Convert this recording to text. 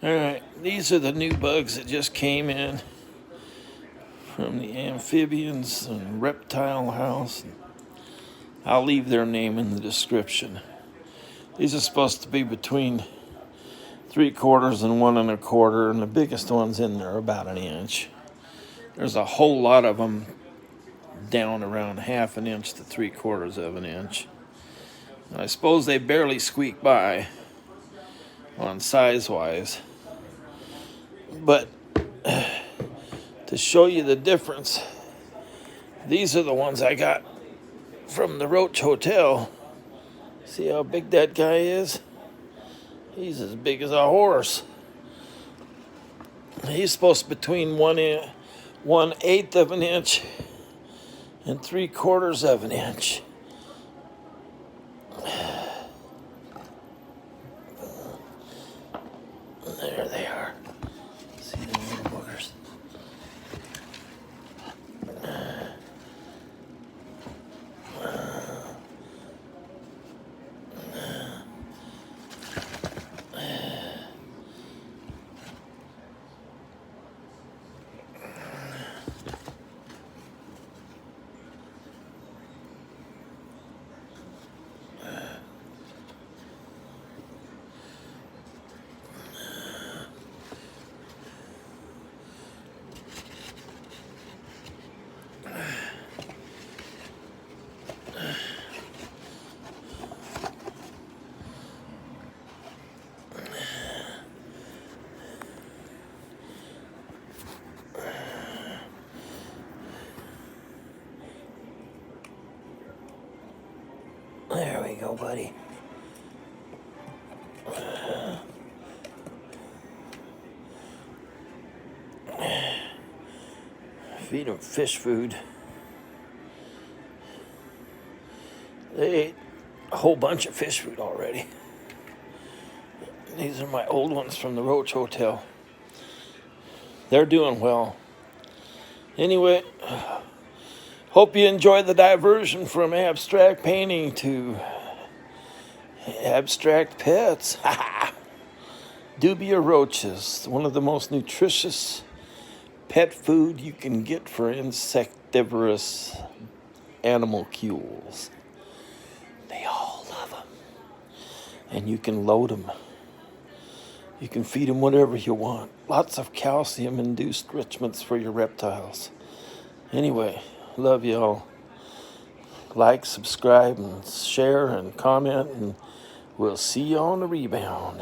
Alright, these are the new bugs that just came in from the amphibians and reptile house. I'll leave their name in the description. These are supposed to be between 3/4 and 1 1/4, and the biggest ones in there are about an inch. There's a whole lot of them down around 1/2 inch to 3/4 of an inch. And I suppose they barely squeak by on size-wise. But to show you the difference, these are the ones I got from the Roach Hotel. See how big that guy is? He's as big as a horse. He's supposed to be between 1/8 of an inch and 3/4 of an inch. There they are. See the little boogers? There we go, buddy. Feed them fish food. They ate a whole bunch of fish food already. These are my old ones from the Roach Hotel. They're doing well. Anyway, hope you enjoyed the diversion from abstract painting to abstract pets. Dubia roaches, one of the most nutritious pet food you can get for insectivorous animalcules. They all love them. And you can load them. You can feed them whatever you want. Lots of calcium-induced enrichments for your reptiles. Anyway, love y'all. Like, subscribe, and share, and comment, and we'll see you on the rebound.